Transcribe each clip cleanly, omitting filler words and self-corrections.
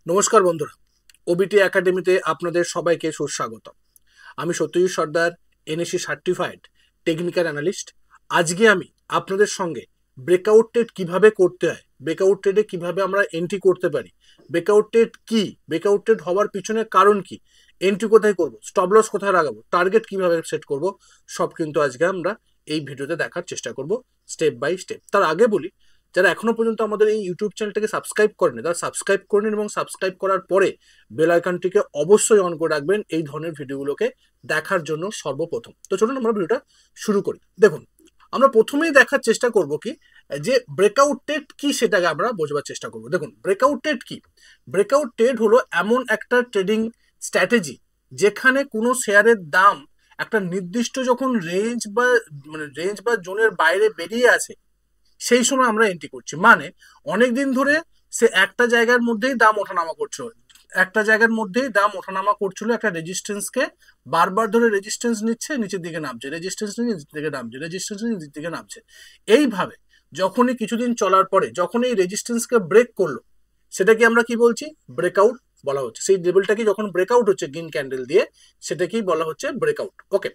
নমস্কার বন্ধুরা, ওবিটি একাডেমিতে আপনাদের সবাইকে সুস্বাগত। আমি সত্যজিৎ সর্দার, এনএসি সার্টিফাইড টেকনিক্যাল অ্যানালিস্ট। আজকে আমি আপনাদের সঙ্গে ব্রেকআউট ট্রেড কীভাবে করতে হয়, ব্রেকআউট ট্রেডে কীভাবে আমরা এন্ট্রি করতে পারি, ব্রেকআউট ট্রেড কী, ব্রেকআউট ট্রেড হওয়ার পিছনে কারণ কি, এন্ট্রি কোথায় করব, স্টপ লস কোথায় লাগাবো, টার্গেট কীভাবে সেট করব, সব কিন্তু আজকে আমরা এই ভিডিওতে দেখার চেষ্টা করব স্টেপ বাই স্টেপ। তার আগে বলি, যারা এখনো পর্যন্ত আমাদের এই ইউটিউব চ্যানেলটাকে সাবস্ক্রাইব করেনি তারা সাবস্ক্রাইব করে নিন এবং সাবস্ক্রাইব করার পরে বেল আইকনটিকে অবশ্যই অন করে রাখবেন এই ধরনের ভিডিওগুলোকে দেখার জন্য সর্বপ্রথম। তো চলুন আমরা ভিডিওটা শুরু করি। দেখুন, আমরা প্রথমেই দেখার চেষ্টা করব কি যে ব্রেকআউট ট্রেড কি সেটাকে আমরা বোঝবার চেষ্টা করব। দেখুন, ব্রেকআউট ট্রেড কি? ব্রেকআউট ট্রেড হলো এমন একটা ট্রেডিং স্ট্র্যাটেজি যেখানে কোনো শেয়ারের দাম একটা নির্দিষ্ট যখন রেঞ্জ বা জোনের বাইরে বেরিয়ে আসে সেই সময় আমরা এন্ট্রি করছি। মানে অনেকদিন ধরে সে একটা জায়গার মধ্যেই দাম ওঠানামা করছিল, একটা রেজিস্ট্যান্সকে বারবার ধরে রেজিস্ট্যান্স নিচ্ছে, নিচের দিকে নামছে, নিচের দিকে নামছে। এইভাবে যখনই কিছুদিন চলার পরে যখন এই রেজিস্ট্যান্সকে ব্রেক করলো, সেটাকে আমরা কি বলছি? ব্রেকআউট বলা হচ্ছে। সেই লেভেলটাকে যখন ব্রেকআউট হচ্ছে গ্রিন ক্যান্ডেল দিয়ে, সেটাকেই বলা হচ্ছে ব্রেকআউট। ওকে,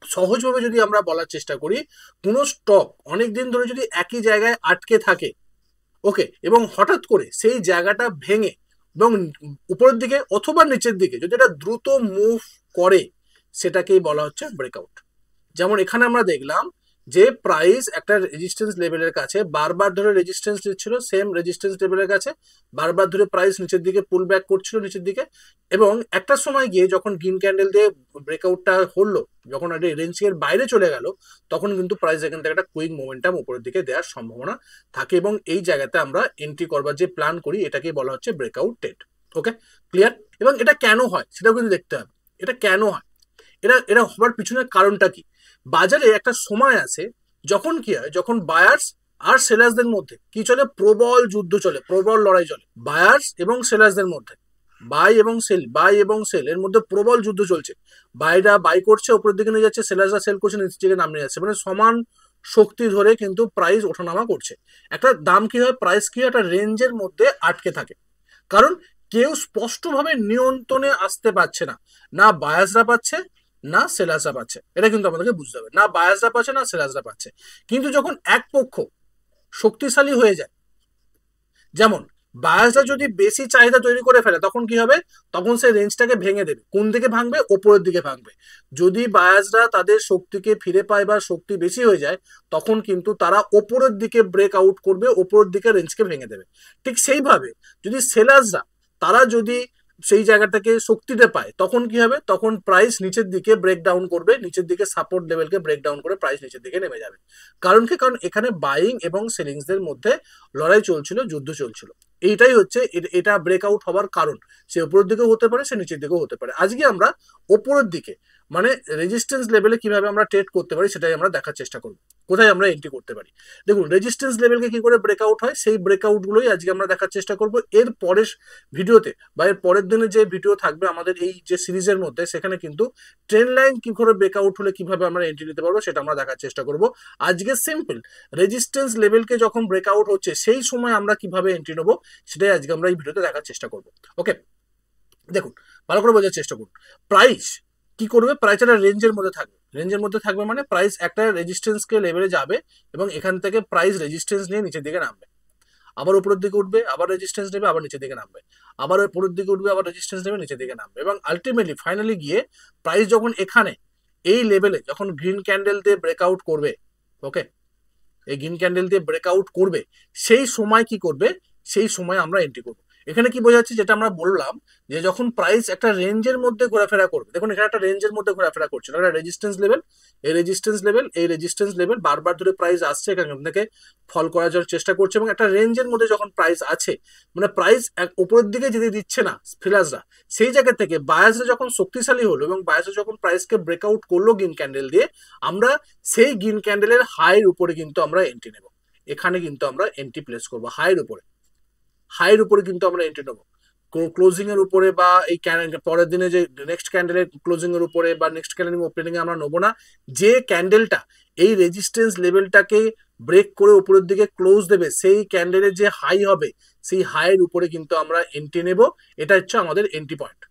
সহজভাবে যদি আমরা বলার চেষ্টা করি, কোনো স্টক অনেকদিন ধরে যদি একই জায়গায় আটকে থাকে, ওকে, এবং হঠাৎ করে সেই জায়গাটা ভেঙে এবং উপরের দিকে অথবা নিচের দিকে যদি এটা দ্রুত মুভ করে, সেটাকেই বলা হচ্ছে ব্রেকআউট। যেমন এখানে আমরা দেখলাম যে প্রাইস একটা রেজিস্ট্যান্স লেভেলের কাছে বারবার ধরে রেজিস্ট্যান্স দিচ্ছিল, সেম রেজিস্ট্যান্স লেভেলের কাছে বারবার ধরে প্রাইস নিচের দিকে পুল ব্যাক করছিল নিচের দিকে, এবং একটা সময় গিয়ে যখন গ্রিন ক্যান্ডেল দিয়ে ব্রেকআউটটা হলো, যখন একটা রেঞ্জের বাইরে চলে গেল, তখন কিন্তু প্রাইস এখান থেকে একটা কুইক মোমেন্টাম উপরের দিকে দেওয়ার সম্ভাবনা থাকে, এবং এই জায়গাতে আমরা এন্ট্রি করবার যে প্ল্যান করি এটাকেই বলা হচ্ছে ব্রেকআউট ট্রেড। ওকে, ক্লিয়ার? এবং এটা কেন হয় সেটাও কিন্তু দেখতে হবে, এটা কেন হয়, এটা হবার পিছনের কারণটা কি। বাজারে একটা সময় আছে যখন কি হয়, যখন বায়ার্স আর সেলার্সদের মধ্যে কি চলে, প্রবল যুদ্ধ চলে, প্রবল লড়াই চলে বায়ার্স এবং সেলার্সদের মধ্যে, বাই এবং সেল এর মধ্যে প্রবল যুদ্ধ চলছে। বাইরা বাই করছে, উপরের দিকে নিয়ে যাচ্ছে, সেলার্সরা সেল করছে, নিচের দিকে নামিয়ে যাচ্ছে, মানে সমান শক্তি ধরে কিন্তু প্রাইস ওঠানামা করছে। একটা দাম কি হয়, প্রাইস কি হয়, একটা রেঞ্জের মধ্যে আটকে থাকে, কারণ কেউ স্পষ্টভাবে নিয়ন্ত্রণে আসতে পারছে না, না বায়ার্সরা পাচ্ছে না সেলার্সরা পাচ্ছে। এটা কিন্তু আমাদেরকে বুঝতে হবে, না বায়ার্সরা পাচ্ছে না সেলার্সরা পাচ্ছে। কিন্তু যখন এক পক্ষ শক্তিশালী হয়ে যায়, যেমন বায়ার্সরা যদি বেশি চাহিদা তৈরি করে ফেলে, তখন কি হবে, তখন সেই রেঞ্জটাকে ভেঙে দেবে। কোন দিকে ভাঙবে? ওপরের দিকে ভাঙবে। যদি বায়ার্সরা তাদের শক্তিকে ফিরে পায় বা শক্তি বেশি হয়ে যায়, তখন কিন্তু তারা ওপরের দিকে ব্রেক আউট করবে, ওপরের দিকে রেঞ্জকে ভেঙে দেবে। ঠিক সেইভাবে যদি সেলার্সরা তারা যদি সেই জায়গাটাকে শক্তিতে পায়, তখন কি হবে, তখন প্রাইস নিচের দিকে ব্রেকডাউন করবে, নিচের দিকে সাপোর্ট লেভেলকে ব্রেকডাউন করে প্রাইস নিচের দিকে নেমে যাবে। কারণ কি? কারণ এখানে বাইং এবং সেলিংসদের মধ্যে লড়াই চলছিল, যুদ্ধ চলছিল। এইটাই হচ্ছে এটা ব্রেকআউট হওয়ার কারণ। সে উপরের দিকেও হতে পারে, সে নিচের দিকেও হতে পারে। আজকে আমরা ওপরের দিকে মানে রেজিস্ট্যান্স লেভেলে কিভাবে আমরা ট্রেড করতে পারি সেটাই আমরা দেখার চেষ্টা করব, কোথায় আমরা এন্ট্রি করতে পারি। দেখুন, রেজিস্ট্যান্স লেভেলকে কি করে ব্রেকআউট হয়, সেই ব্রেকআউটগুলোই আজকে আমরা দেখার চেষ্টা করব। এর পরের ভিডিওতে বা এর পরের দিনে যে ভিডিও থাকবে আমাদের এই যে সিরিজের মধ্যে, সেখানে কিন্তু ট্রেন্ড লাইন কি করে ব্রেকআউট হলে কিভাবে আমরা এন্ট্রি নিতে পারবো সেটা আমরা দেখার চেষ্টা করব। আজকে সিম্পল রেজিস্ট্যান্স লেভেলকে যখন ব্রেকআউট হচ্ছে সেই সময় আমরা কিভাবে এন্ট্রি নেবো সেটাই আজকে আমরা এই ভিডিওতে দেখার চেষ্টা করব। ওকে, দেখুন, ভালো করে বোঝার চেষ্টা করুন। প্রাইস কি করবে, প্রাইস একটা রেঞ্জের মধ্যে থাকবে, মানে প্রাইস একটা রেজিস্ট্যান্সকে লেভেলে যাবে এবং এখান থেকে প্রাইস রেজিস্ট্যান্স নিয়ে নিচের দিকে নামবে, আবার উপরের দিকে উঠবে, আবার রেজিস্ট্যান্স নেবে, আবার নিচের দিকে নামবে, আবার উপরের দিকে উঠবে, আবার রেজিস্ট্যান্স নেবে, নিচের দিকে নামবে, এবং আলটিমেটলি ফাইনালি গিয়ে প্রাইস যখন এখানে এই লেভেলে যখন গ্রিন ক্যান্ডেল দিয়ে ব্রেকআউট করবে, ওকে, এই গ্রিন ক্যান্ডেল দিয়ে ব্রেকআউট করবে, সেই সময় কি করবে, সেই সময় আমরা এন্ট্রি করবো। এখানে কি বোঝা যাচ্ছে, যেটা আমরা বললাম যে যখন প্রাইস একটা রেঞ্জের মধ্যে ঘোরাফেরা করবে, দেখুন এখানে একটা রেঞ্জের মধ্যে ঘোরাফেরা করছে, একটা রেজিস্ট্যান্স লেভেল, এই রেজিস্ট্যান্স লেভেল বারবার ধরে প্রাইস আসছে, এখান থেকে ফল করার জন্য চেষ্টা করছে, এবং একটা রেঞ্জের মধ্যে যখন প্রাইস আছে, মানে প্রাইস উপরের দিকে যেতে দিচ্ছে না ফিলার্সরা, সেই জায়গা থেকে বায়ার্সরা যখন শক্তিশালী হলো এবং বায়ার্সরা যখন প্রাইসকে ব্রেকআউট করলো গ্রিন ক্যান্ডেল দিয়ে, আমরা সেই গ্রিন ক্যান্ডেলের হাইয়ের উপরে কিন্তু আমরা এন্ট্রি নেব। এখানে কিন্তু আমরা এন্ট্রি প্লেস করবো হাইয়ের উপরে কিন্তু আমরা এন্ট্রি নেবো। ক্লোজিং এর উপরে বা এই পরের দিনে যে নেক্সট ক্যান্ডেলের ক্লোজিং এর উপরে বা নেক্সট ক্যান্ডেল ওপেনিং এ আমরা নেবো না। যে ক্যান্ডেলটা এই রেজিস্ট্যান্স লেভেলটাকে ব্রেক করে উপরের দিকে ক্লোজ দেবে, সেই ক্যান্ডেলের যে হাই হবে সেই হাইয়ের উপরে কিন্তু আমরা এন্ট্রি নেব। এটা হচ্ছে আমাদের এন্ট্রি পয়েন্ট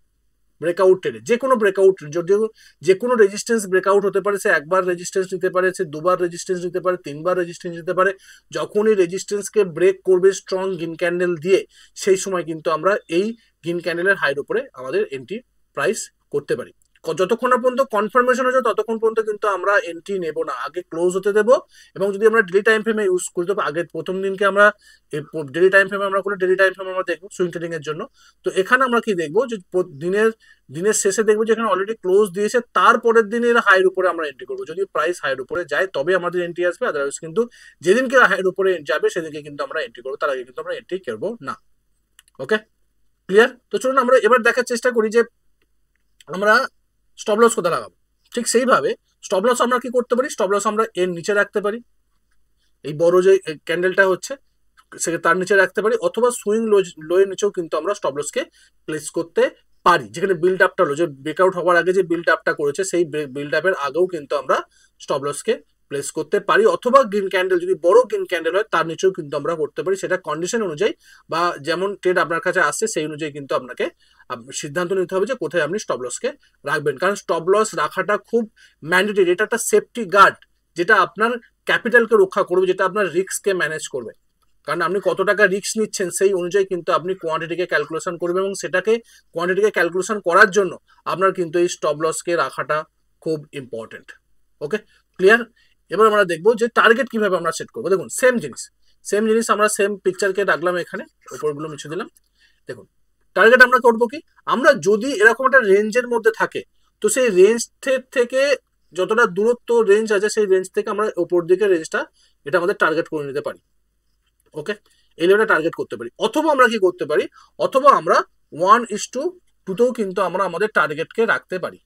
ব্রেকআউট ট্রেডে। যে কোনো ব্রেকআউট, যদিও যে কোনো রেজিস্ট্যান্স ব্রেকআউট হতে পারে, সে একবার রেজিস্ট্যান্স নিতে পারে, সে দুবার রেজিস্ট্যান্স নিতে পারে, তিনবার রেজিস্ট্যান্স নিতে পারে। যখনই রেজিস্ট্যান্সকে ব্রেক করবে স্ট্রং গ্রিন ক্যান্ডেল দিয়ে, সেই সময় কিন্তু আমরা এই গ্রিন ক্যান্ডেলের হাইয়ের উপরে আমাদের এন্ট্রি প্রাইস করতে পারি। যতক্ষণ না পর্যন্ত কনফার্মেশন হচ্ছে ততক্ষণ পর্যন্ত কিন্তু আমরা এন্ট্রি নেব না, আগে ক্লোজ হতে দেবো। এবং যদি আমরা ডেলি টাইম ফ্রেমে ইউজ করি, তবে আগে প্রথম দিনকে আমরা ডেলি টাইম ফ্রেমে আমরা করে ডেলি টাইম ফ্রেমে আমরা দেখবো সুইং ট্রেডিং এর জন্য। তো এখানে আমরা কি দেখবো, যে দিনের শেষে দেখবো যে এখানে অলরেডি ক্লোজ দিয়েছে, তারপরের দিনের হাইয়ের উপরে আমরা এন্ট্রি করবো। যদি প্রাইস হাইয়ের উপরে যায় তবে আমাদের এন্ট্রি আসবে, আদারওয়াইজ কিন্তু যেদিনকে হাইয়ের উপরে যাবে সেদিনকে কিন্তু আমরা এন্ট্রি করবো, তার আগে কিন্তু আমরা এন্ট্রি করবো না। ওকে, ক্লিয়ার? তো চলুন আমরা এবার দেখার চেষ্টা করি যে আমরা স্টপ লস কোথায় লাগাবো। ঠিক সেইভাবে স্টপ লস আমরা কি করতে পারি, স্টপ লস আমরা এর নিচে রাখতে পারি, এই বড় যে ক্যান্ডেলটা হচ্ছে সেটা তার নিচে রাখতে পারি, অথবা সুইং লো এর নিচেও কিন্তু আমরা স্টপ লসকে প্লেস করতে পারি। যেখানে বিল্ড আপটা হলো, যে ব্রেকআউট হওয়ার আগে যে বিল্ড আপটা করেছে সেই বিল্ড আপের আগেও কিন্তু আমরা স্টপ লসকে প্লেস করতে পারি, অথবা গ্রিন ক্যান্ডেল যদি বড় গ্রিন ক্যান্ডেল হয় তার নিচেও কিন্তু আমরা করতে পারি। সেটা কন্ডিশন অনুযায়ী বা যেমন ট্রেড আপনার কাছে আসছে সেই অনুযায়ী কিন্তু আপনাকে সিদ্ধান্ত নিতে হবে যে কোথায় আপনি স্টপ লসকে রাখবেন। কারণ স্টপ লস রাখাটা খুব ম্যান্ডেটরি, এটা একটা সেফটি গার্ড যেটা আপনার ক্যাপিটালকে রক্ষা করবে, যেটা আপনার রিস্ককে ম্যানেজ করবে। কারণ আপনি কত টাকা রিস্ক নিচ্ছেন সেই অনুযায়ী কিন্তু আপনি কোয়ান্টিটিকে ক্যালকুলেশন করবেন, এবং সেটাকে কোয়ান্টিটিকে ক্যালকুলেশন করার জন্য আপনার কিন্তু এই স্টপ লসকে রাখাটা খুব ইম্পর্টেন্ট। ওকে, ক্লিয়ার? এবার আমরা দেখবো যে টার্গেট কিভাবে আমরা সেট করবো। দেখুন সেম জিনিস আমরা সেম পিকচারকে রাখলাম, এখানে উপরগুলো মুছে দিলাম। দেখুন টার্গেট আমরা করবো কি, আমরা যদি এরকম একটা রেঞ্জের মধ্যে থাকে তো সেই রেঞ্জ থেকে যতটা দূরত্ব রেঞ্জ আছে সেই রেঞ্জ থেকে আমরা উপর দিকে রেঞ্জটা এটা আমাদের টার্গেট করে নিতে পারি। ওকে, এই লেভেলটা টার্গেট করতে পারি, অথবা আমরা কি করতে পারি, অথবা আমরা 1:2 কিন্তু আমরা আমাদের টার্গেটকে রাখতে পারি।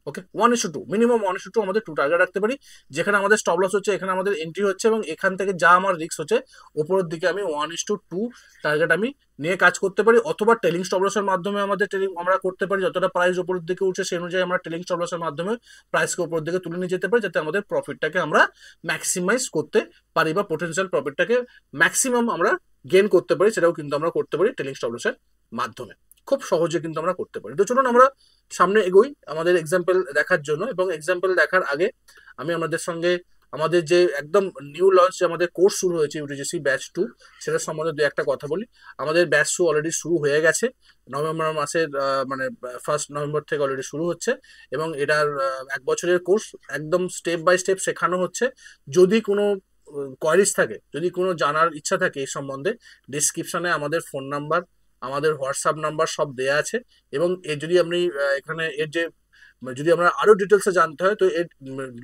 ওকে, 1:2 মিনিমাম 1:2 আমাদের 2 টার্গেট রাখতে পারি, যেখানে আমাদের স্টপ লস হচ্ছে, এখানে আমাদের এন্ট্রি হচ্ছে, এবং এখান থেকে যা আমার রিস্ক হচ্ছে উপরের দিকে আমি 1:2 টার্গেট আমি নিয়ে কাজ করতে পারি। অথবা টেলিং স্টপ লসের মাধ্যমে আমাদের ট্রেডিং আমরা করতে পারি, যতটা প্রাইস উপরের দিকে উঠছে সেই অনুযায়ী আমরা টেলিং স্টপ লসের মাধ্যমে প্রাইসকে উপরের দিকে তুলে নিয়ে যেতে পারি, যাতে আমাদের প্রফিটটাকে আমরা ম্যাক্সিমাইজ করতে পারি বা পোটেনশিয়াল প্রফিটটাকে ম্যাক্সিমাম আমরা গেইন করতে পারি। সেটাও কিন্তু আমরা করতে পারি টেলিং স্টপ লসের মাধ্যমে, খুব সহজে কিন্তু আমরা করতে পারি। তো চলুন আমরা সামনে এগোই আমাদের এক্সাম্পল দেখার জন্য, এবং এক্সাম্পল দেখার আগে আমি আমাদের সঙ্গে আমাদের যে একদম নিউ লঞ্চ যে আমাদের কোর্স শুরু হয়েছে ইউটিজিসি ব্যাচ 2, সেটার সম্বন্ধে দু একটা কথা বলি। আমাদের ব্যাচ 2 অলরেডি শুরু হয়ে গেছে, নভেম্বর মাসের মানে 1 নভেম্বর থেকে অলরেডি শুরু হচ্ছে, এবং এটার 1 বছরের কোর্স, একদম স্টেপ বাই স্টেপ শেখানো হচ্ছে। যদি কোনো কোয়ারিজ থাকে, যদি কোনো জানার ইচ্ছা থাকে এই সম্বন্ধে, ডিসক্রিপশনে আমাদের ফোন নাম্বার, আমাদের হোয়াটসঅ্যাপ নাম্বার সব দেয়া আছে। এবং এর যদি আপনি এখানে এর যে যদি আমরা আরো ডিটেলসে জানতে হয় তো এর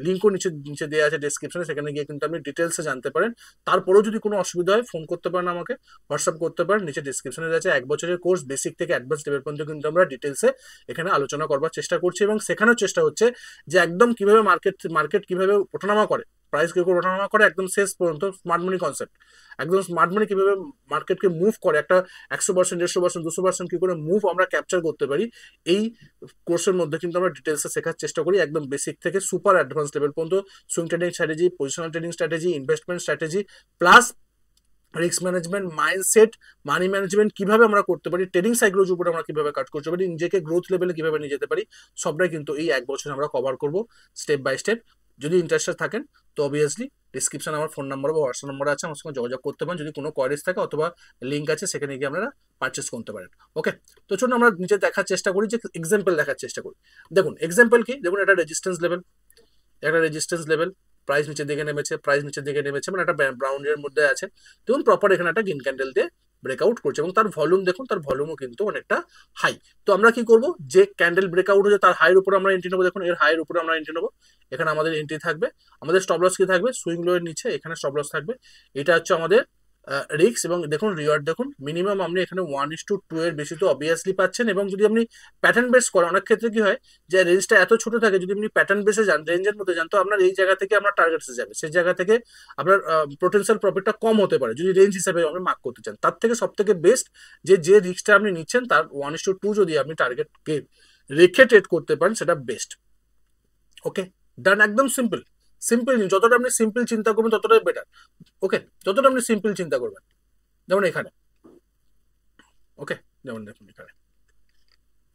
লিঙ্কও নিচে দেওয়া আছে ডেসক্রিপশনে, সেখানে গিয়ে কিন্তু আপনি ডিটেলসে জানতে পারেন। তারপরেও যদি কোনো অসুবিধা হয় ফোন করতে পারেন, আমাকে হোয়াটসঅ্যাপ করতে পারেন, নিচে ডিসক্রিপশনে আছে 1 বছরের কোর্স, বেসিক থেকে অ্যাডভান্স লেভেল পর্যন্ত কিন্তু আমরা ডিটেলসে এখানে আলোচনা করবার চেষ্টা করছি, এবং শেখানোর চেষ্টা হচ্ছে যে একদম কিভাবে মার্কেট কিভাবে ওঠানামা করে, প্রাইস কিভাবে ওঠানামা করে, একদম শেষ পর্যন্ত স্মার্ট মানি কনসেপ্ট, একদম স্মার্ট মানি কিভাবে মার্কেটকে মুভ করে, একটা 100%, 150%, 200% কি করে মুভ আমরা ক্যাপচার করতে পারি, এই কোর্সের মধ্যে কিন্তু আমরা ডিটেলসে শেখার চেষ্টা করি, একদম বেসিক থেকে সুপার অ্যাডভান্স লেভেল পর্যন্ত। Swing trading strategy, positional trading strategy, investment strategy, plus risk management, mindset, money management কিভাবে আমরা করতে পারি, ট্রেডিং সাইকোলজির উপরে আমরা কিভাবে কাজ করতে পারি, নিজেকে গ্রোথ লেভেলে কিভাবে নিয়ে যেতে পারি, সবটাই কিন্তু এই 1 বছর আমরা কভার করব স্টেপ বাই স্টেপ। যদি ইন্টারেস্টেড থাকেন তো অবভিয়াসলি ডিসক্রিপশনে আমার ফোন নাম্বার বা হোয়াটসঅ্যাপ নাম্বার আছে, আমার সঙ্গে যোগাযোগ করতে পারেন। যদি কোনো কোয়ারিজ থাকে অথবা লিঙ্ক আছে সেখানে গিয়ে আপনারা পারচেস করতে পারেন। ওকে, তো চলুন আমরা নিচে দেখার চেষ্টা করি, যে এক্সাম্পল দেখার চেষ্টা করি। দেখুন এক্সাম্পল কি, দেখুন এটা রেজিস্ট্যান্স লেভেল, প্রাইস নিচের দিকে নেমেছে, মানে একটা ব্রাউন এর মধ্যে আছে। দেখুন প্রপার এখানে একটা গ্রিন ক্যান্ডেল দিয়ে ব্রেকআউট করছে, এবং তার ভলিউম দেখুন, তার ভলিউমও কিন্তু অনেকটা হাই। তো আমরা কি করব, যে ক্যান্ডেল ব্রেকআউট হচ্ছে তার হাইয়ের উপরে আমরা এন্ট্রি নেবো। দেখুন এর হাইয়ের উপরে আমরা এন্ট্রি নেবো, এখানে আমাদের এন্ট্রি থাকবে। আমাদের স্টপ লস কি থাকবে, সুইং লো এর নিচে এখানে স্টপ লস থাকবে। এটা হচ্ছে আমাদের রিস্ক এবং দেখুন রিওয়ার্ড দেখুন মিনিমাম আপনি এখানে 1:2 এর বেশি তো অবভিয়াসলি পাচ্ছেন। এবং যদি আপনি প্যাটার্ন বেস করেন, অনেক ক্ষেত্রে কি হয় যে রেঞ্জটা এত ছোট থাকে, যদি আপনি প্যাটার্ন বেসে যান, রেঞ্জের মধ্যে যান, তো আপনার এই জায়গা থেকে আপনার টার্গেট এসে যাবে, সেই জায়গা থেকে আপনার পোটেনশিয়াল প্রফিটটা কম হতে পারে যদি রেঞ্জ হিসাবে আপনি মার্ক করতে চান। তার থেকে সব থেকে বেস্ট যে রিস্কটা আপনি নিচ্ছেন তার 1:2 যদি আপনি টার্গেটকে রেখে ট্রেড করতে পারেন সেটা বেস্ট। ওকে, ডান, একদম সিম্পল। সিম্পল, যতটা আপনি সিম্পল চিন্তা করবেন ততটাই বেটার। ওকে, যতটা আপনি সিম্পল চিন্তা করবেন, যেমন এখানে, ওকে, যেমন দেখুন এখানে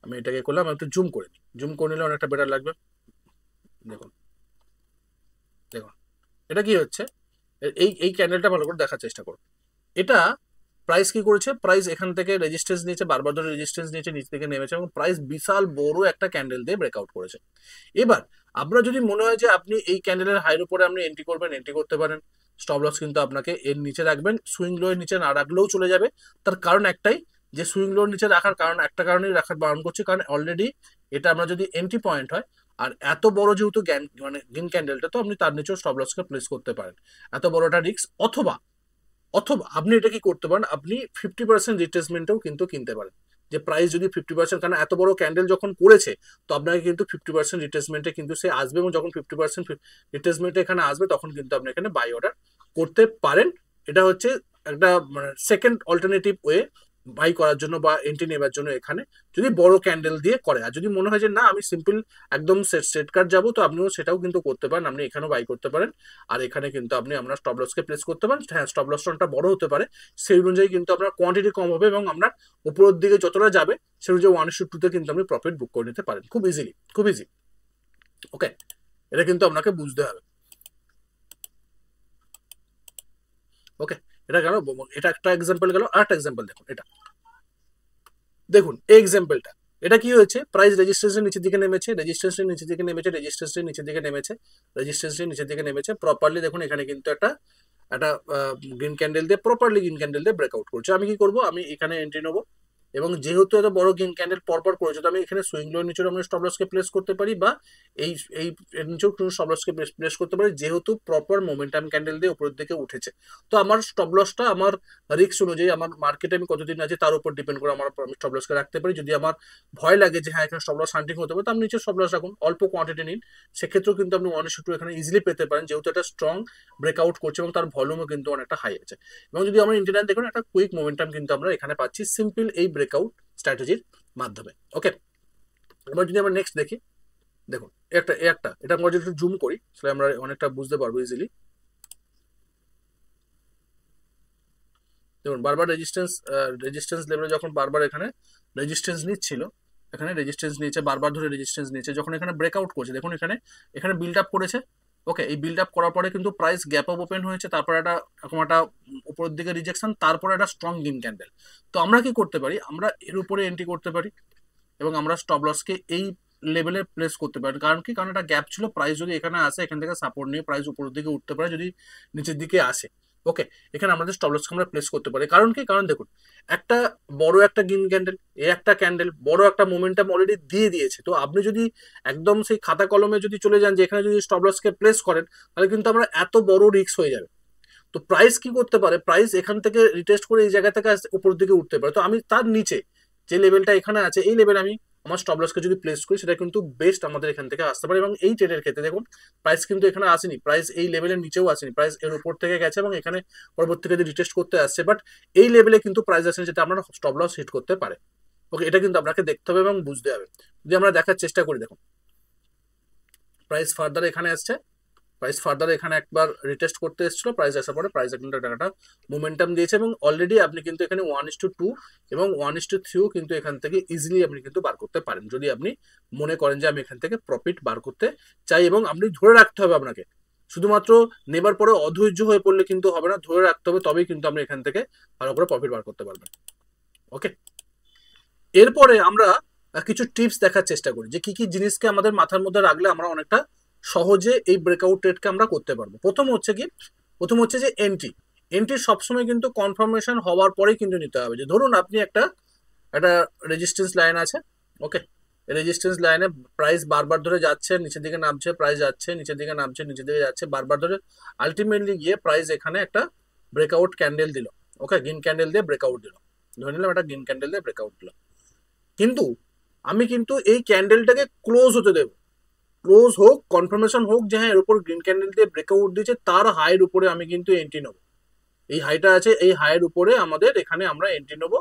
আমি এটাকে করলাম, একটু জুম করে নিই, জুম করে নিলে অনেকটা বেটার লাগবে। দেখুন দেখুন এটা কি হচ্ছে, এই ক্যান্ডেলটা ভালো করে দেখার চেষ্টা করুন। এটা প্রাইস কি করেছে, প্রাইস এখান থেকে রেজিস্ট্যান্স নিয়েছে, বারবার ধরে রেজিস্ট্যান্স নিয়েছে, নিচ থেকে নেমেছে এবং প্রাইস বিশাল বড় একটা ক্যান্ডেল দিয়ে ব্রেকআউট করেছে। এবার আপনার যদি মনে হয় যে আপনি এই ক্যান্ডেলের হাইয়ের উপরে আপনি এন্ট্রি করবেন, এন্ট্রি করতে পারেন। স্টপ লস কিন্তু আপনাকে এর নিচে রাখবেন, সুইং লো এর নিচে না রাখলেও চলে যাবে। তার কারণ একটাই, যে সুইং লোর নিচে রাখার কারণ একটা কারণেই রাখার বারণ করছে, কারণ অলরেডি এটা আমরা যদি এন্ট্রি পয়েন্ট হয় আর এত বড় যেহেতু মানে গ্রিন ক্যান্ডেলটা, তো আপনি তার নিচেও স্টপ লসকে প্লেস করতে পারেন, এত বড়টা রিস্ক। অথবা অথবা আপনি এটা কি করতে পারেন, আপনি 50% রিট্রেসমেন্টেও কিন্তু কিনতে পারেন। যে প্রাইস যদি 50%, কারণ এত বড় ক্যান্ডেল যখন করেছে তো আপনাকে কিন্তু 50% রিট্রেসমেন্টে কিন্তু সে আসবে, এবং যখন 50% রিট্রেসমেন্টে এখানে আসবে তখন কিন্তু আপনি এখানে বাই অর্ডার করতে পারেন। এটা হচ্ছে একটা মানে সেকেন্ড অল্টারনেটিভ ওয়ে বাই করার জন্য বা এন্ট্রি নেবার জন্য এখানে, যদি বড় ক্যান্ডেল দিয়ে করে। আর যদি মনে হয় যে না আমি সিম্পল একদম সেট কার্ড যাবো, তো আপনিও সেটাও কিন্তু করতে পারেন, আপনি এখানেও বাই করতে পারেন। আর এখানে কিন্তু আপনি আপনার স্টপ লসকে প্লেস করতে পারেন। হ্যাঁ, স্টপ লসটা বড় হতে পারে, সেই অনুযায়ী কিন্তু আপনার কোয়ান্টিটি কম হবে এবং আপনার উপরের দিকে যতটা যাবে সেই অনুযায়ী 1:2 কিন্তু আপনি প্রফিট বুক করে নিতে পারেন খুব ইজিলি, খুব ইজি। ওকে, এটা কিন্তু আপনাকে বুঝতে হবে। ওকে, এটা গেল, এটা একটা এক্সাম্পল গেল। আর একটা এক্সাম্পল দেখুন, এটা দেখুন এই এক্সাম্পলটা, এটা কি হয়েছে, প্রাইস রেজিস্ট্রেশন নিচের দিকে নেমেছে, রেজিস্ট্রেশন নিচের দিকে নেমেছে, রেজিস্ট্রেশন নিচের দিকে নেমেছে, রেজিস্ট্রেশন নিচের দিকে নেমেছে প্রপারলি। দেখুন এখানে কিন্তু একটা একটা গ্রিন ক্যান্ডেল দিয়ে, প্রপারলি গ্রিন ক্যান্ডেল দিয়ে ব্রেকআউট করছে। আমি কি করব, আমি এখানে এন্ট্রি নেবো এবং যেহেতু এত বড় গ্রিন ক্যান্ডেল পরপর করেছে, তো আমি এখানে সুইং লোর নিচেও আমরা স্টপ লসকে প্লেস করতে পারি, বা এই এই এর নিচেও স্টপ লসকে প্লেস করতে পারি, যেহেতু প্রপার মোমেন্টাম ক্যান্ডেল দিয়ে উপরের দিকে উঠেছে। তো আমার স্টপ লসটা আমার রিস্ক অনুযায়ী, আমার মার্কেটে আমি কতদিন আছে তার উপর ডিপেন্ড করে আমার স্টপ লসকে রাখতে পারি। যদি আমার ভয় লাগে যে হ্যাঁ এখানে স্টপ লস হান্টিং হতে পারে, তো আপনি নিচে স্টপ লস রাখুন, অল্প কোয়ান্টিটি নিন, সেক্ষেত্রেও কিন্তু আপনি 1:2 এখানে ইজিলি পেতে পারেন, যেহেতু একটা স্ট্রং ব্রেকআউট করছে এবং তার ভলিউমও কিন্তু অনেকটা হাই আছে। এবং যদি আমরা ইন্টারনেট দেখুন, একটা কুইক মোমেন্টাম কিন্তু আমরা এখানে পাচ্ছি সিম্পল এই ব্রেকআউট স্ট্র্যাটেজির মাধ্যমে। ওকে, এবার যদি আমরা নেক্সট দেখি, দেখুন এটা আমরা যদি একটু জুম করি তাহলে আমরা অনেকটা বুঝতে পারবো ইজিলি। দেখুন বারবার রেজিস্ট্যান্স লেভেলে যখন বারবার এখানে রেজিস্ট্যান্স নিচ্ছিল, এখানে রেজিস্ট্যান্স নিয়েছে, বারবার ধরে রেজিস্ট্যান্স নিয়েছে, যখন এখানে ব্রেকআউট করছে দেখুন এখানে এখানে বিল্ড আপ করেছে। ওকে, এই বিল্ড আপ করার পরে কিন্তু প্রাইস গ্যাপ আপ ওপেন হয়েছে, তারপর একটা উপরের দিকে রিজেকশন, তারপরে একটা স্ট্রং গ্রিন ক্যান্ডেল। তো আমরা কি করতে পারি, আমরা এর উপরে এন্ট্রি করতে পারি এবং আমরা স্টপ লসকে এই লেভেলে প্লেস করতে পারি। কারণ কি, কারণ একটা গ্যাপ ছিল, প্রাইস যদি এখানে আসে এখান থেকে সাপোর্ট নিয়ে প্রাইস উপরের দিকে উঠতে পারে যদি নিচের দিকে আসে। ওকে, এখানে আমাদের স্টপ লসকে আমরা প্লেস করতে পারি। কারণ কি, কারণ দেখুন একটা বড় একটা গ্রিন ক্যান্ডেল, এই একটা ক্যান্ডেল বড় একটা মোমেন্টাম অলরেডি দিয়ে দিয়েছে। তো আপনি যদি একদম সেই খাতা কলমে যদি চলে যান যে এখানে যদি স্টপ লসকে প্লেস করেন, তাহলে কিন্তু আমরা এত বড় রিস্ক হয়ে যাবে। তো প্রাইস কি করতে পারে, প্রাইস এখান থেকে রিটেস্ট করে এই জায়গা থেকে উপরের দিকে উঠতে পারে। তো আমি তার নিচে যে লেভেলটা এখানে আছে, এই লেভেলে আমি আমার স্টপ লসকে যদি প্লেস করি, সেটা কিন্তু বেস্ট আমাদের এখান থেকে আসতে পারে। এবং এই ট্রেডের ক্ষেত্রে দেখুন প্রাইস কিন্তু এখানে আসেনি, প্রাইস এই লেভেলের নিচেও আসেনি, প্রাইস এর উপর থেকে গেছে এবং এখানে পরবর্তীতে রিটেস্ট করতে আসছে, বাট এই লেভেলে কিন্তু প্রাইস আসেনি যেটা আমরা স্টপ লস হিট করতে পারে। ওকে, এটা কিন্তু আপনাকে দেখতে হবে এবং বুঝতে হবে। যদি আমরা দেখার চেষ্টা করি, দেখুন প্রাইস ফার্দার এখানে আসছে, প্রাইস ফার্দার এখানে একবার রিটেস্ট করতে এসেছিল, প্রাইস আসার পরে প্রাইস কিন্তু একটা মোমেন্টাম দিয়েছে এবং অলরেডি আপনি কিন্তু এখানে 1:2 এবং 1:3 কিন্তু এখান থেকে ইজিলি আপনি কিন্তু বার করতে পারেন, যদি আপনি মনে করেন যে আমি এখান থেকে প্রফিট বার করতে চাই। এবং আপনি ধরে রাখতে হবে আপনাকে, শুধুমাত্র নেবার পরে অধৈর্য হয়ে পড়লে কিন্তু হবে না, ধরে রাখতে হবে, তবেই কিন্তু আপনি এখান থেকে ভালো করে প্রফিট বার করতে পারবেন। ওকে, এরপরে আমরা কিছু টিপস দেখার চেষ্টা করি যে কি কি জিনিসকে আমাদের মাথার মধ্যে রাখলে আমরা অনেকটা সহজে এই ব্রেকআউট ট্রেডকে আমরা করতে পারবো। প্রথম হচ্ছে যে এন্ট্রি সবসময় কিন্তু কনফার্মেশন হওয়ার পরেই কিন্তু নিতে হবে। যে ধরুন আপনি একটা রেজিস্ট্যান্স লাইন আছে, ওকে, রেজিস্ট্যান্স লাইনে প্রাইস বারবার ধরে যাচ্ছে, নিচের দিকে নামছে, প্রাইস যাচ্ছে, নিচের দিকে নামছে, নিচের দিকে যাচ্ছে, বারবার ধরে আলটিমেটলি গিয়ে প্রাইস এখানে একটা ব্রেকআউট ক্যান্ডেল দিল। ওকে, গ্রিন ক্যান্ডেল দিয়ে ব্রেকআউট দিল, ধরে নিলাম একটা গ্রিন ক্যান্ডেল দিয়ে ব্রেকআউট দিল, কিন্তু আমি কিন্তু এই ক্যান্ডেলটাকে ক্লোজ হতে দেবো, ক্লোজ হোক, কনফার্মেশন হোক যে হ্যাঁ এর উপর গ্রিন ক্যান্ডেল দিয়ে ব্রেকআউট দিয়েছে, তার হাইয়ের উপরে আমি কিন্তু এন্ট্রি নেবো। এই হাইটা আছে, এই হাইয়ের উপরে আমাদের এখানে আমরা এন্ট্রি নেবো,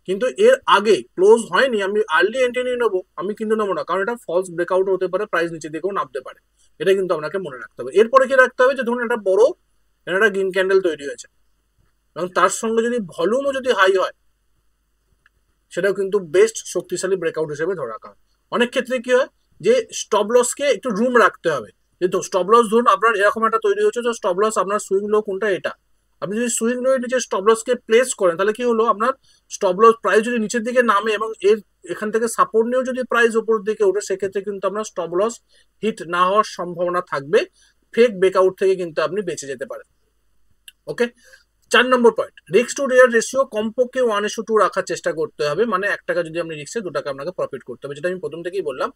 কিন্তু এর আগে ক্লোজ হয়নি আমি আর্লি এন্ট্রি নিয়ে নেবো, আমি কিন্তু নেবো না, কারণ এটা ফলস ব্রেকআউট হতে পারে, প্রাইস নিচে দিকেও নামতে পারে, এটা কিন্তু আপনাকে মনে রাখতে হবে। এরপরে কি রাখতে হবে যে ধরুন একটা বড় একটা গ্রিন ক্যান্ডেল তৈরি হয়েছে এবং তার সঙ্গে যদি ভলিউমও যদি হাই হয়, সেটাও কিন্তু বেস্ট শক্তিশালী ব্রেকআউট হিসেবে ধরে রাখা হয়। অনেক ক্ষেত্রে কি হয় যে স্টপ লসকে একটু রুম রাখতে হবে, যেহেতু স্টপ লস ধরুন আপনার এরকম একটা তৈরি হচ্ছে, যে স্টপ লস আপনার সুইং লো কোনটা এটা, আপনি যদি সুইং লো নিচে স্টপ লসকে প্লেস করেন, তাহলে কি হলো আপনার স্টপ লস প্রাইস যদি নিচের দিকে নামে এবং এর এখান থেকে সাপোর্ট নিয়েও যদি প্রাইস উপরের দিকে ওঠে, সেক্ষেত্রে কিন্তু আপনার স্টপ লস হিট না হওয়ার সম্ভাবনা থাকবে, ফেক ব্রেকআউট থেকে কিন্তু আপনি বেঁচে যেতে পারেন। Okay, 4 number point, risk to reward ratio কমপক্ষে 1:2 রাখার চেষ্টা করতে হবে, মানে 1 টাকা যদি আপনি রিস্কে 2 টাকা আপনাকে প্রফিট করতে হবে, যেটা আমি প্রথম থেকেই বললাম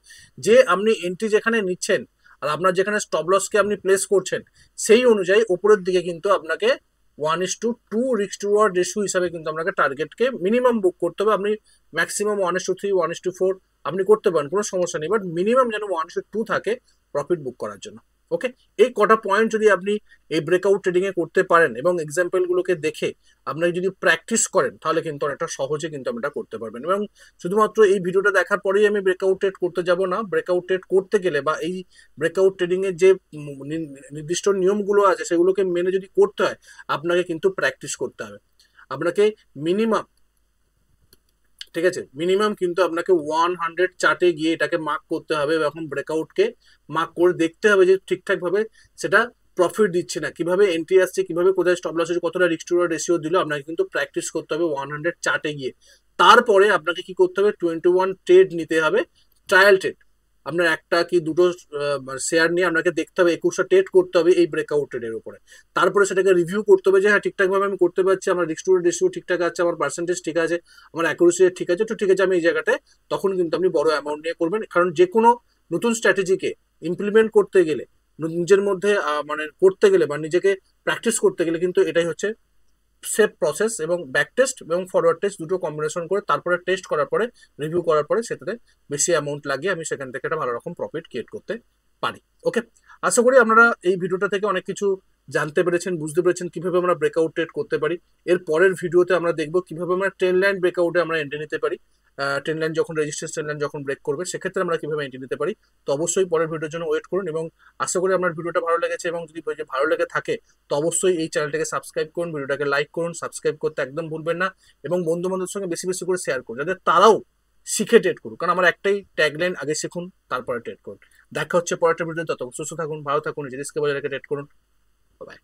যে আপনি এন্ট্রি যেখানে নিচ্ছেন আর আপনার যেখানে স্টপ লসকে আপনি প্লেস করছেন, সেই অনুযায়ী উপরের দিকে কিন্তু আপনাকে 1:2 রিস্ক টু রিওয়ার্ড রেশিও হিসাবে কিন্তু আপনাকে টার্গেটকে মিনিমাম বুক করতে হবে। আপনি ম্যাক্সিমাম 1:3 1:4 আপনি করতে পারেন, কোনো সমস্যা নেই, বাট মিনিমাম যেন 1:2 থাকে প্রফিট বুক করার জন্য। ওকে, এই কটা পয়েন্ট যদি আপনি এই ব্রেকআউট ট্রেডিং এ করতে পারেন এবং এক্সাম্পল গুলোকে দেখে আপনারা যদি প্র্যাকটিস করেন, তাহলে কিন্তু অনেকটা সহজে কিন্তু আমরা করতে পারবেন। এবং শুধুমাত্র এই ভিডিওটা দেখার পরেই আমি ব্রেকআউট ট্রেড করতে যাব না, ব্রেকআউট ট্রেড করতে গেলে বা এই ব্রেকআউট ট্রেডিং এর যে নির্দিষ্ট নিয়মগুলো আছে সেগুলোকে মেনে যদি করতে হয়, আপনাকে কিন্তু প্র্যাকটিস করতে হবে, আপনাকে মিনিমাম, ঠিক আছে, মিনিমাম কিন্তু আপনাকে 100 চার্টে গিয়ে এটাকে মার্ক করতে হবে, এবং ব্রেকআউটকে মার্ক করে দেখতে হবে যে ঠিকঠাক ভাবে সেটা প্রফিট দিচ্ছে না, কিভাবে এন্ট্রি আসছে, কিভাবে কোথায় স্টপ লস হচ্ছে, কতটা রিস্ক টু রিওয়ার্ড রেশিও দিল, আপনাকে কিন্তু প্র্যাকটিস করতে হবে 100 চার্টে গিয়ে। তারপরে আপনাকে কি করতে হবে, 21 ট্রেড নিতে হবে, ট্রায়াল ট্রেড, আপনার একটা কি দুটো শেয়ার নিয়ে আপনাকে দেখতে হবে, 21টা ট্রেড করতে হবে এই ব্রেকআউট ট্রেডের উপরে। তারপরে সেটাকে রিভিউ করতে হবে যে হ্যাঁ ঠিকঠাক ভাবে আমি করতে পারছি, আমার রিস্ক টু রিওয়ার্ড রেশিও ঠিকঠাক আছে, আমার পার্সেন্টেজ ঠিক আছে, আমার অ্যাকুরেসি ঠিক আছে, তো ঠিক আছে আমি এই জায়গাটায়, তখন কিন্তু আপনি বড় অ্যামাউন্ট নিয়ে করবেন। কারণ যে কোনো নতুন স্ট্র্যাটেজিকে ইমপ্লিমেন্ট করতে গেলে, নিজের মধ্যে মানে করতে গেলে বা নিজেকে প্র্যাকটিস করতে গেলে কিন্তু এটাই হচ্ছে সেফ প্রসেস, এবং ব্যাক টেস্ট এবং ফরওয়ার্ড টেস্ট দুটো কম্বিনেশন করে তারপরে টেস্ট করার পরে, রিভিউ করার পরে সেটাতে বেশি অ্যামাউন্ট লাগিয়ে আমি সেখান থেকে একটা ভালো রকম প্রফিট ক্রিয়েট করতে পারি। ওকে, আশা করি আপনারা এই ভিডিওটা থেকে অনেক কিছু জানতে পেরেছেন, বুঝতে পেরেছেন কিভাবে আমরা ব্রেকআউট ট্রেড করতে পারি। এর পরের ভিডিওতে আমরা দেখবো কিভাবে আমরা ট্রেন্ড লাইন ব্রেকআউটে আমরা এন্ট্রি নিতে পারি, ট্রেন্ড লাইন যখন রেজিস্ট্যান্স ট্রেন্ড লাইন যখন ব্রেক করবে সেক্ষেত্রে আমরা কিভাবে এন্ট্রি নিতে পারি। তো অবশ্যই পরের ভিডিওর জন্য ওয়েট করুন, এবং আশা করি আপনার ভিডিওটা ভালো লেগেছে, এবং যদি ভালো লেগে থাকে তো অবশ্যই এই চ্যানেলটাকে সাবস্ক্রাইব করুন, ভিডিওটাকে লাইক করুন, সাবস্ক্রাইব করতে একদম ভুলবেন না, এবং বন্ধু বান্ধবের সঙ্গে বেশি বেশি করে শেয়ার করুন, যাতে তারাও শিখে ট্রেড করুন। কারণ আমার একটাই ট্যাগলাইন, আগে শিখুন তারপরে ট্রেড করুন। দেখা হচ্ছে পরের ভিডিওতে, তত সুস্থ থাকুন, ভালো থাকুন, নিজের রিস্কে বজায় রেখে ট্রেড করুন। বাই।